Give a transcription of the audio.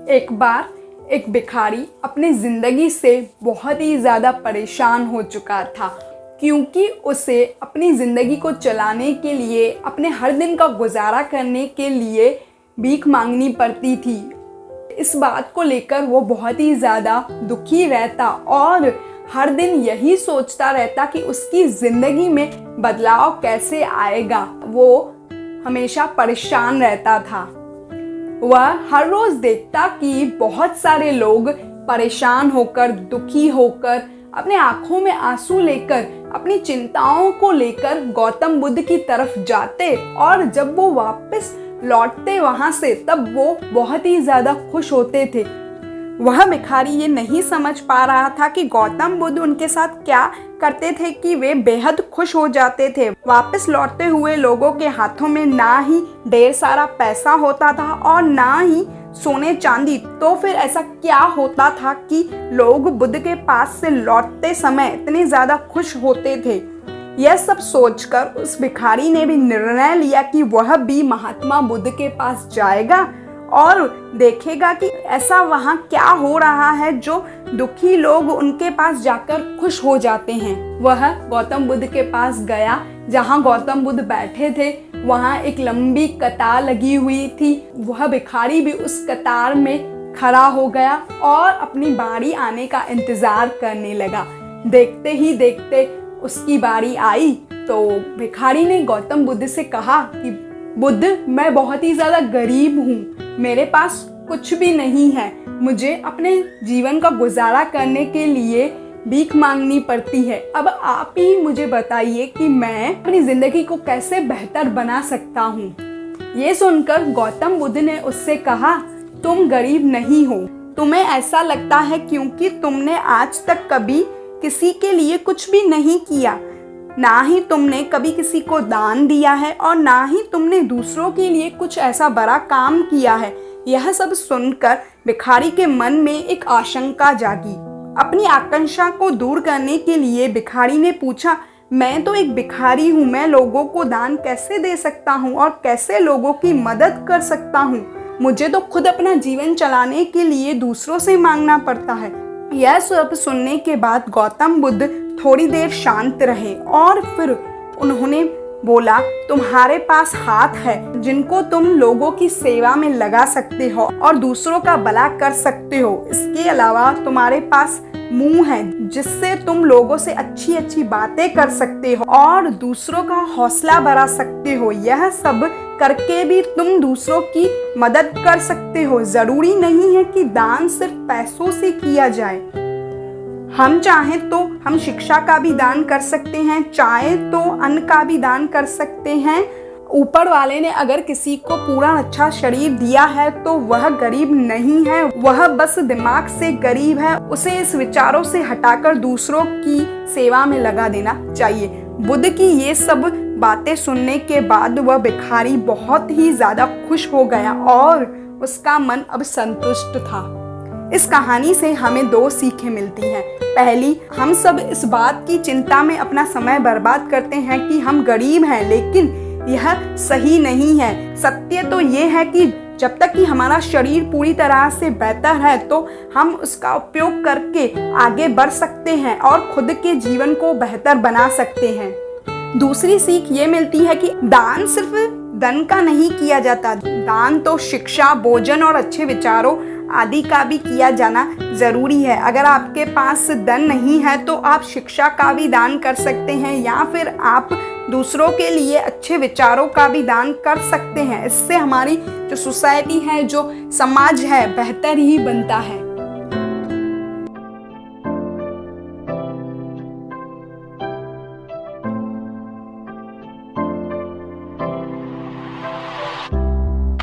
एक बार एक भिखारी अपनी ज़िंदगी से बहुत ही ज़्यादा परेशान हो चुका था, क्योंकि उसे अपनी ज़िंदगी को चलाने के लिए, अपने हर दिन का गुजारा करने के लिए भीख मांगनी पड़ती थी। इस बात को लेकर वो बहुत ही ज़्यादा दुखी रहता और हर दिन यही सोचता रहता कि उसकी ज़िंदगी में बदलाव कैसे आएगा। वो हमेशा परेशान रहता था। वह हर रोज़ देखता कि बहुत सारे लोग परेशान होकर, दुखी होकर, अपने आँखों में आंसू लेकर, अपनी चिंताओं को लेकर गौतम बुद्ध की तरफ जाते, और जब वो वापस लौटते वहाँ से, तब वो बहुत ही ज़्यादा खुश होते थे। वह भिखारी ये नहीं समझ पा रहा था कि गौतम बुद्ध उनके साथ क्या करते थे कि वे बेहद खुश हो जाते थे। वापस लौटते हुए लोगों के हाथों में ना ही ढेर सारा पैसा होता था और ना ही सोने चांदी। तो फिर ऐसा क्या होता था कि लोग बुद्ध के पास से लौटते समय इतने ज़्यादा खुश होते थे। यह सब सोचकर उस भिखारी ने भी निर्णय लिया कि वह भी महात्मा बुद्ध के पास जाएगा और देखेगा कि ऐसा वहाँ क्या हो रहा है जो दुखी लोग उनके पास जाकर खुश हो जाते हैं। वह गौतम बुद्ध के पास गया। जहाँ गौतम बुद्ध बैठे थे वहाँ एक लंबी कतार लगी हुई थी। वह भिखारी भी उस कतार में खड़ा हो गया और अपनी बारी आने का इंतजार करने लगा। देखते ही देखते उसकी बारी आई तो भिखारी ने गौतम बुद्ध से कहा कि बुद्ध, मैं बहुत ही ज़्यादा गरीब हूँ, मेरे पास कुछ भी नहीं है, मुझे अपने जीवन का गुजारा करने के लिए भीख मांगनी पड़ती है। अब आप ही मुझे बताइए कि मैं अपनी ज़िंदगी को कैसे बेहतर बना सकता हूँ। ये सुनकर गौतम बुद्ध ने उससे कहा, तुम गरीब नहीं हो, तुम्हें ऐसा लगता है क्योंकि तुमने आज तक कभी किसी के लिए कुछ भी नहीं किया, ना ही तुमने कभी किसी को दान दिया है और ना ही तुमने दूसरों के लिए कुछ ऐसा बड़ा काम किया है। यह सब सुनकर भिखारी के मन में एक आशंका जागी। अपनी आकांक्षा को दूर करने के लिए भिखारी ने पूछा, मैं तो एक भिखारी हूँ, मैं लोगों को दान कैसे दे सकता हूँ और कैसे लोगों की मदद कर सकता हूँ? मुझे तो खुद अपना जीवन चलाने के लिए दूसरों से मांगना पड़ता है। यह सब सुनने के बाद गौतम बुद्ध थोड़ी देर शांत रहे और फिर उन्होंने बोला, तुम्हारे पास हाथ है जिनको तुम लोगों की सेवा में लगा सकते हो और दूसरों का भला कर सकते हो। इसके अलावा तुम्हारे पास मुंह है जिससे तुम लोगों से अच्छी अच्छी बातें कर सकते हो और दूसरों का हौसला बढ़ा सकते हो। यह सब करके भी तुम दूसरों की मदद कर सकते हो। जरूरी नहीं है कि दान सिर्फ पैसों से किया जाए। हम चाहें तो हम शिक्षा का भी दान कर सकते हैं, चाहे तो अन्न का भी दान कर सकते हैं। ऊपर वाले ने अगर किसी को पूरा अच्छा शरीर दिया है तो वह गरीब नहीं है, वह बस दिमाग से गरीब है। उसे इस विचारों से हटाकर दूसरों की सेवा में लगा देना चाहिए। बुद्ध की ये सब बातें सुनने के बाद वह भिखारी बहुत ही ज्यादा खुश हो गया और उसका मन अब संतुष्ट था। इस कहानी से हमें दो सीखें मिलती हैं। पहली, हम सब इस बात की चिंता में अपना समय बर्बाद करते हैं कि हम गरीब हैं, लेकिन यह सही नहीं है। सत्य तो ये है कि जब तक कि हमारा शरीर पूरी तरह से बेहतर है तो हम उसका उपयोग करके आगे बढ़ सकते हैं और खुद के जीवन को बेहतर बना सकते हैं। दूसरी सीख ये मिलती है कि दान सिर्फ धन का नहीं किया जाता, दान तो शिक्षा, भोजन और अच्छे विचारों आदि का भी किया जाना जरूरी है। अगर आपके पास धन नहीं है तो आप शिक्षा का भी दान कर सकते हैं या फिर आप दूसरों के लिए अच्छे विचारों का भी दान कर सकते हैं। इससे हमारी जो सोसाइटी है, जो समाज है, बेहतर ही बनता है।